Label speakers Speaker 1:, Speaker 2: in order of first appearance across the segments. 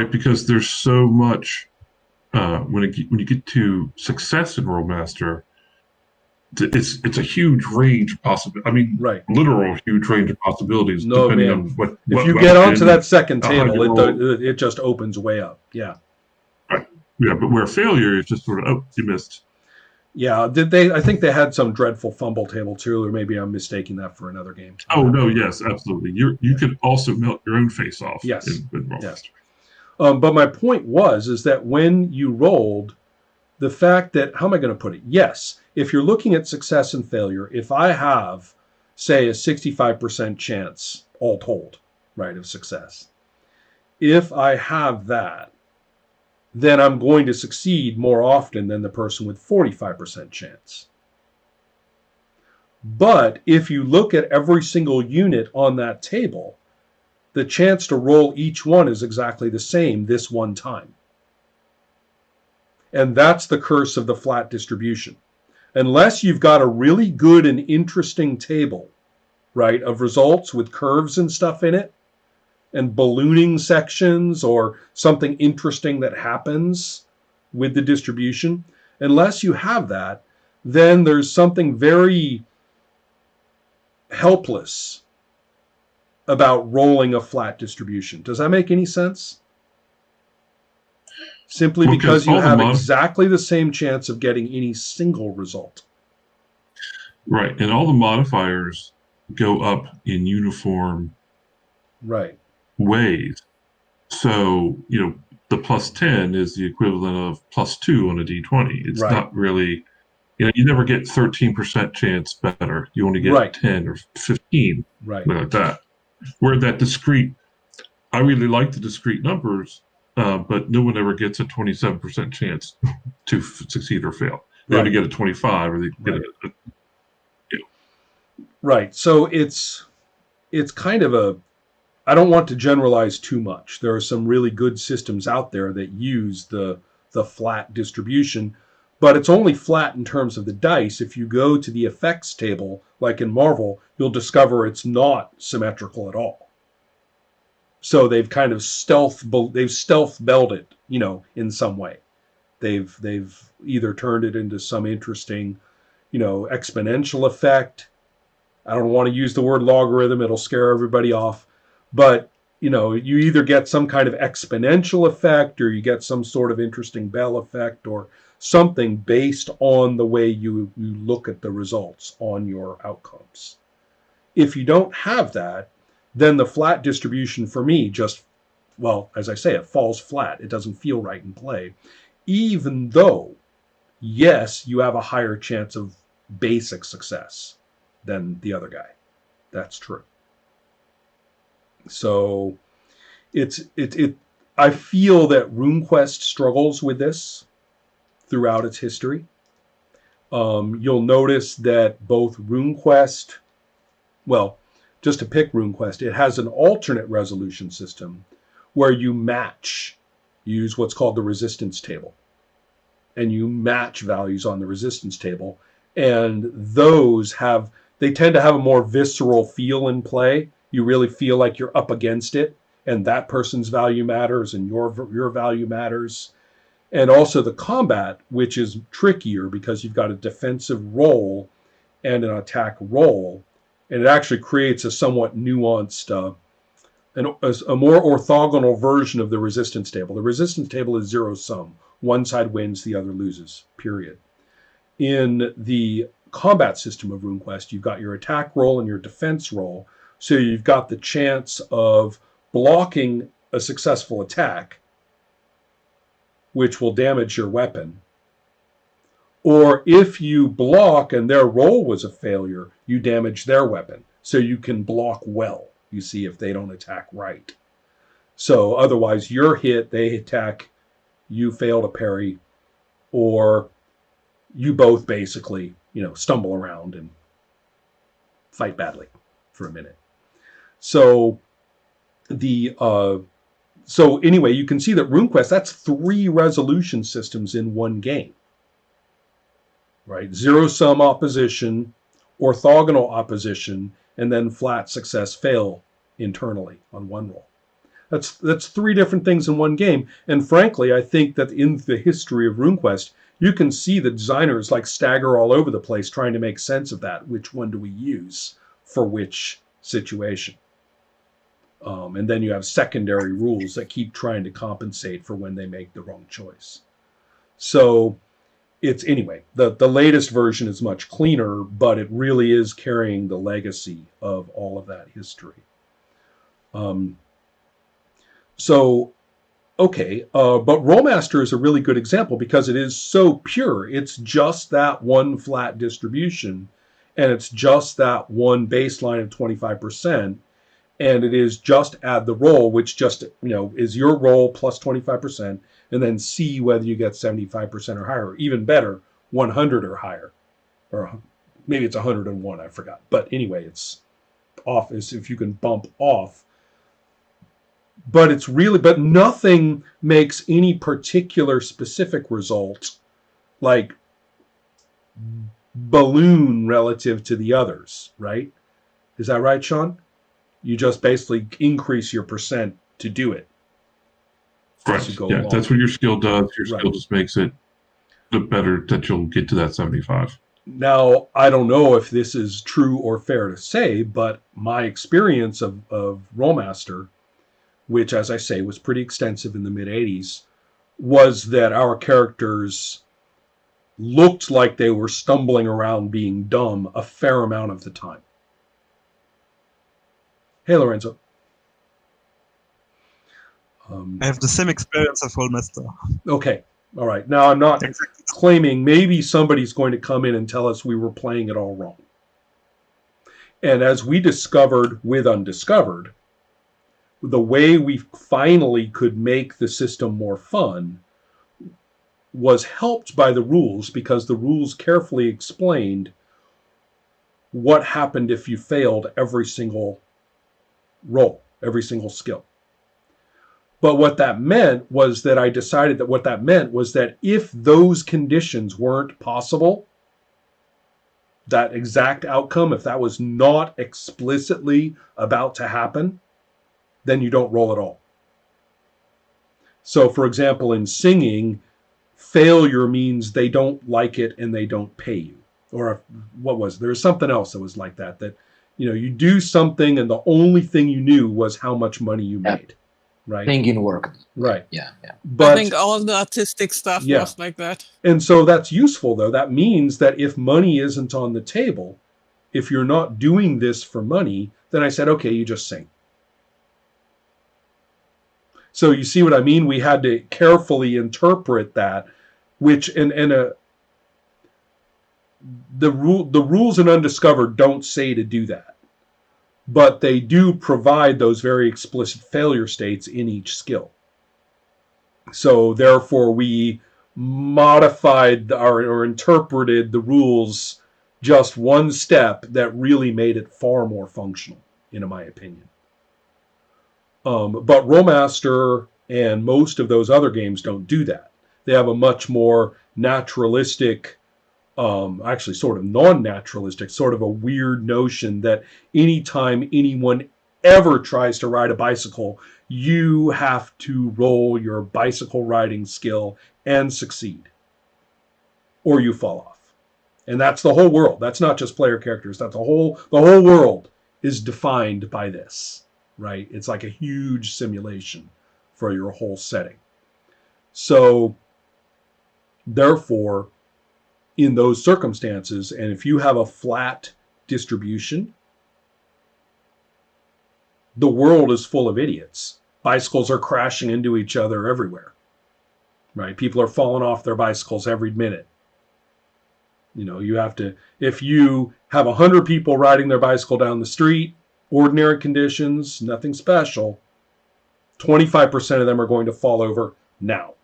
Speaker 1: right, because there's so much when you get to success in Rollmaster, it's a huge range of possibilities. I mean,
Speaker 2: Right.
Speaker 1: literal huge range of possibilities
Speaker 2: No,
Speaker 1: depending on
Speaker 2: man. If
Speaker 1: what
Speaker 2: you get onto
Speaker 1: weapon
Speaker 2: that
Speaker 1: and
Speaker 2: second
Speaker 1: how
Speaker 2: table,
Speaker 1: you roll.
Speaker 2: it just opens way up. Yeah.
Speaker 1: Right. Yeah, but where failure is just sort of, oh, you missed.
Speaker 2: Yeah. Did they? I think they had some dreadful fumble table too, or maybe I'm mistaking that for another game. I'll
Speaker 1: Oh
Speaker 2: have
Speaker 1: no,
Speaker 2: to.
Speaker 1: yes, absolutely. You
Speaker 2: Yeah.
Speaker 1: could also melt your own face off
Speaker 2: Yes.
Speaker 1: in
Speaker 2: Yes.
Speaker 1: Rollmaster.
Speaker 2: But my point is that when you rolled, the fact that, how am I going to put it? Yes, if you're looking at success and failure, if I have, say, a 65% chance, all told, right, of success, if I have that, then I'm going to succeed more often than the person with 45% chance. But if you look at every single unit on that table, the chance to roll each one is exactly the same this one time. And that's the curse of the flat distribution. Unless you've got a really good and interesting table, right, of results with curves and stuff in it, and ballooning sections or something interesting that happens with the distribution, unless you have that, then there's something very helpless about rolling a flat distribution. Does that make any sense? Simply
Speaker 1: Well, because
Speaker 2: because you
Speaker 1: all the
Speaker 2: have
Speaker 1: mod
Speaker 2: exactly the same chance of getting any single result.
Speaker 1: right, and all the modifiers go up in uniform
Speaker 2: Right.
Speaker 1: ways. So, the plus 10 is the equivalent of plus 2 on a d20. It's
Speaker 2: Right.
Speaker 1: not really, you never get 13% chance better. You only get
Speaker 2: Right.
Speaker 1: 10 or 15,
Speaker 2: Right.
Speaker 1: like that. Where that discrete, I really like the discrete numbers, but no one ever gets a 27% chance to succeed or fail. They only
Speaker 2: Right.
Speaker 1: get a 25 or they get
Speaker 2: Right.
Speaker 1: a
Speaker 2: Right. So it's kind of a, I don't want to generalize too much. There are some really good systems out there that use the flat distribution, but it's only flat in terms of the dice. If you go to the effects table, like in Marvel, you'll discover it's not symmetrical at all. So they've kind of stealth belled it, in some way. They've either turned it into some interesting, exponential effect. I don't want to use the word logarithm, it'll scare everybody off. But, you either get some kind of exponential effect or you get some sort of interesting Bell effect or something based on the way you look at the results on your outcomes. If you don't have that, then the flat distribution for me just, well, as I say, it falls flat. It doesn't feel right in play. Even though, yes, you have a higher chance of basic success than the other guy. That's true. So I feel that RuneQuest struggles with this throughout its history. You'll notice that both RuneQuest, well, just to pick RuneQuest, it has an alternate resolution system where you use what's called the resistance table. And you match values on the resistance table. And they tend to have a more visceral feel in play. You really feel like you're up against it, and that person's value matters, and your value matters. And also the combat, which is trickier because you've got a defensive roll and an attack roll, and it actually creates a somewhat nuanced, a more orthogonal version of the resistance table. The resistance table is zero sum. One side wins, the other loses, period. In the combat system of RuneQuest, you've got your attack roll and your defense roll. So you've got the chance of blocking a successful attack, which will damage your weapon. Or if you block and their roll was a failure, you damage their weapon. So you can block well, you see, if they don't attack right. So otherwise, you're hit, they attack, you fail to parry, or you both basically, stumble around and fight badly for a minute. So so anyway, you can see that RuneQuest, that's 3 resolution systems in one game. Right? Zero sum opposition, orthogonal opposition, and then flat success fail internally on one roll. That's three different things in one game. And frankly, I think that in the history of RuneQuest, you can see the designers like stagger all over the place trying to make sense of that. Which one do we use for which situation? And then you have secondary rules that keep trying to compensate for when they make the wrong choice. So it's anyway, the latest version is much cleaner, but it really is carrying the legacy of all of that history. So okay, but Rollmaster is a really good example because it is so pure. It's just that one flat distribution, and it's just that one baseline of 25%, and it is just add the roll, which just is your roll plus 25%, and then see whether you get 75% or higher, or even better, 100 or higher, or maybe it's 101. I forgot, but anyway, it's off as if you can bump off. But it's really, but nothing makes any particular specific result like balloon relative to the others, right? Is that right, Sean? You just basically increase your percent to do it.
Speaker 1: Correct. Yeah, that's what your skill does. Your skill just makes it look better that you'll get to that 75.
Speaker 2: Now, I don't know if this is true or fair to say, but my experience of Rollmaster, which, as I say, was pretty extensive in the mid-'80s, was that our characters looked like they were stumbling around being dumb a fair amount of the time. Hey, Lorenzo.
Speaker 3: I have the same experience of Rollmaster.
Speaker 2: Okay, all right. Now, I'm not claiming maybe somebody's going to come in and tell us we were playing it all wrong. And as we discovered with Undiscovered, the way we finally could make the system more fun was helped by the rules, because the rules carefully explained what happened if you failed every single roll, every single skill. But what that meant was that I decided that what that meant was that if those conditions weren't possible, that exact outcome, if that was not explicitly about to happen, then you don't roll at all. So, for example, in singing, failure means they don't like it and they don't pay you. Or what was there's something else that was like that, that you do something and the only thing you knew was how much money you made. Right.
Speaker 4: Thinking worked.
Speaker 2: Right.
Speaker 4: Yeah.
Speaker 5: But I think all the artistic stuff was like that.
Speaker 2: And so that's useful, though. That means that if money isn't on the table, if you're not doing this for money, then I said, okay, you just sing. So you see what I mean? We had to carefully interpret that, which the rules in Undiscovered don't say to do that. But they do provide those very explicit failure states in each skill. So therefore, we modified or interpreted the rules just one step that really made it far more functional, in my opinion. But Rollmaster and most of those other games don't do that. They have a much more naturalistic, actually sort of non-naturalistic, sort of a weird notion that anytime anyone ever tries to ride a bicycle, you have to roll your bicycle riding skill and succeed, or you fall off. And that's the whole world. That's not just player characters. That's the whole world is defined by this, right? It's like a huge simulation for your whole setting. So, therefore, in those circumstances, and if you have a flat distribution, the world is full of idiots. Bicycles are crashing into each other everywhere, right? People are falling off their bicycles every minute. You have to, if you have 100 people riding their bicycle down the street, ordinary conditions, nothing special, 25% of them are going to fall over now.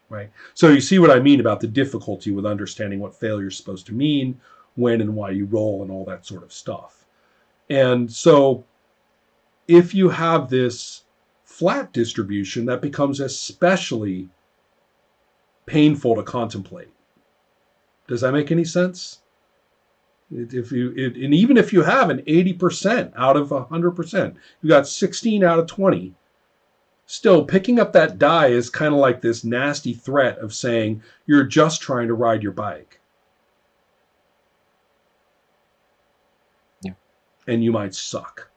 Speaker 2: Right? So you see what I mean about the difficulty with understanding what failure is supposed to mean, when and why you roll, and all that sort of stuff. And so if you have this flat distribution, that becomes especially painful to contemplate. Does that make any sense? And even if you have an 80% out of 100%, you got 16 out of 20. Still, picking up that die is kind of like this nasty threat of saying you're just trying to ride your bike.
Speaker 4: Yeah.
Speaker 2: And you might suck.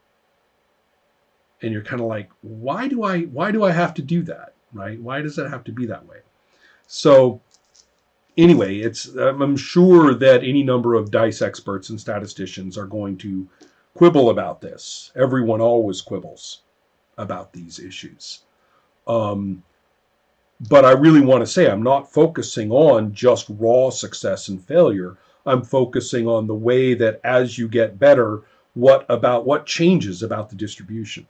Speaker 2: And you're kind of like, why do I have to do that? Right? Why does it have to be that way? So anyway, I'm sure that any number of dice experts and statisticians are going to quibble about this. Everyone always quibbles about these issues. But I really want to say I'm not focusing on just raw success and failure. I'm focusing on the way that as you get better, what changes about the distribution.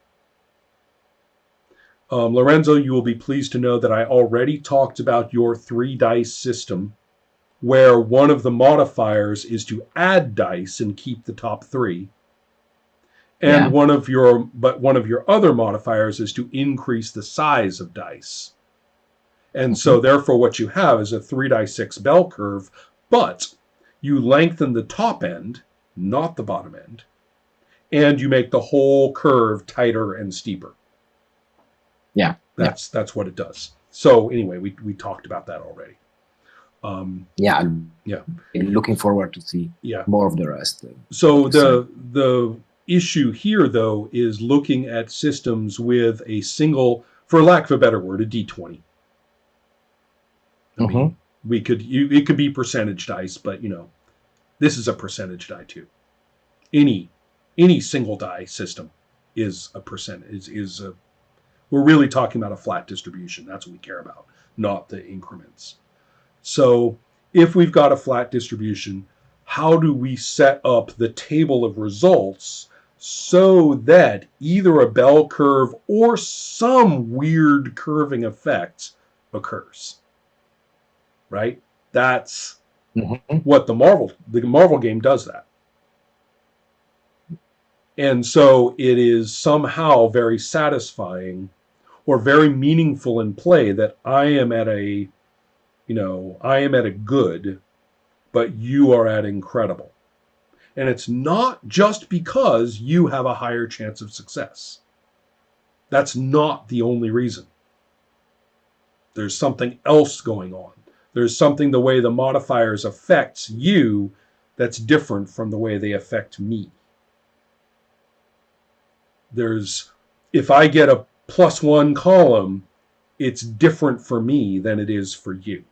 Speaker 2: Lorenzo, you will be pleased to know that I already talked about your 3 dice system, where one of the modifiers is to add dice and keep the top 3. And one of your other modifiers is to increase the size of dice. And so therefore what you have is a 3-die-6 bell curve, but you lengthen the top end, not the bottom end, and you make the whole curve tighter and steeper.
Speaker 4: Yeah.
Speaker 2: That's what it does. So anyway, we talked about that already.
Speaker 4: Looking forward to see more of the rest.
Speaker 2: So the issue here, though, is looking at systems with a single, for lack of a better word, a D20. I mean, it could be percentage dice, but this is a percentage die too. Any single die system is a percentage. We're really talking about a flat distribution. That's what we care about, not the increments. So if we've got a flat distribution, how do we set up the table of results so that either a bell curve or some weird curving effect occurs? Right? That's what the Marvel game does that. And so it is somehow very satisfying or very meaningful in play that I am at a good, but you are at incredible. And it's not just because you have a higher chance of success. That's not the only reason. There's something else going on. There's something the way the modifiers affects you that's different from the way they affect me. If I get a +1 column, it's different for me than it is for you.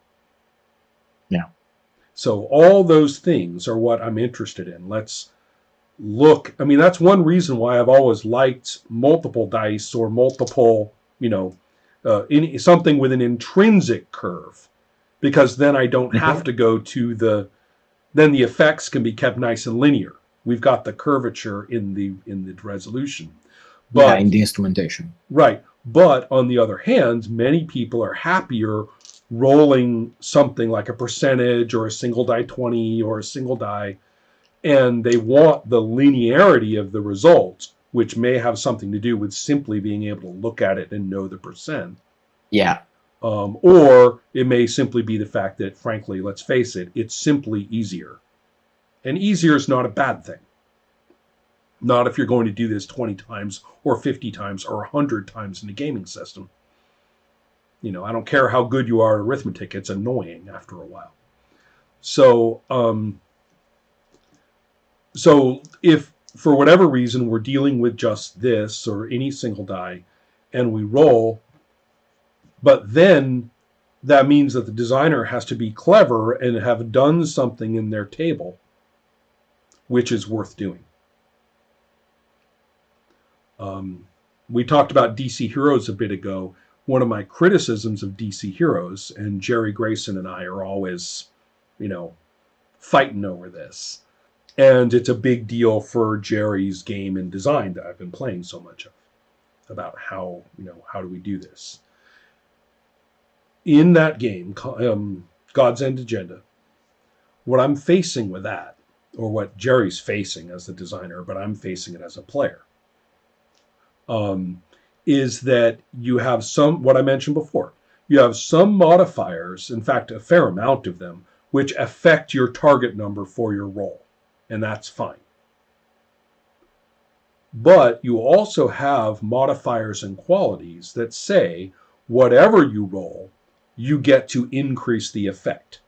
Speaker 4: Yeah.
Speaker 2: So all those things are what I'm interested in. Let's look. I mean, that's one reason why I've always liked multiple dice or multiple, something with an intrinsic curve, because then I don't have to go to then the effects can be kept nice and linear. We've got the curvature in the resolution. But,
Speaker 4: in the instrumentation.
Speaker 2: Right. But on the other hand, many people are happier rolling something like a percentage or a single die 20 or a single die, and they want the linearity of the result, which may have something to do with simply being able to look at it and know the percent.
Speaker 4: Yeah.
Speaker 2: Or it may simply be the fact that, frankly, let's face it, it's simply easier. And easier is not a bad thing. Not if you're going to do this 20 times or 50 times or 100 times in a gaming system. I don't care how good you are at arithmetic, it's annoying after a while. So if for whatever reason we're dealing with just this or any single die and we roll, but then that means that the designer has to be clever and have done something in their table which is worth doing. We talked about DC Heroes a bit ago. One of my criticisms of DC Heroes, and Jerry Grayson and I are always, fighting over this. And it's a big deal for Jerry's game and design that I've been playing so much of, about how do we do this. In that game, God's End Agenda, what I'm facing with that, or what Jerry's facing as the designer, but I'm facing it as a player, is that you have what I mentioned before, you have some modifiers, in fact, a fair amount of them, which affect your target number for your roll. and that's fine. But you also have modifiers and qualities that say whatever you roll, you get to increase the effect.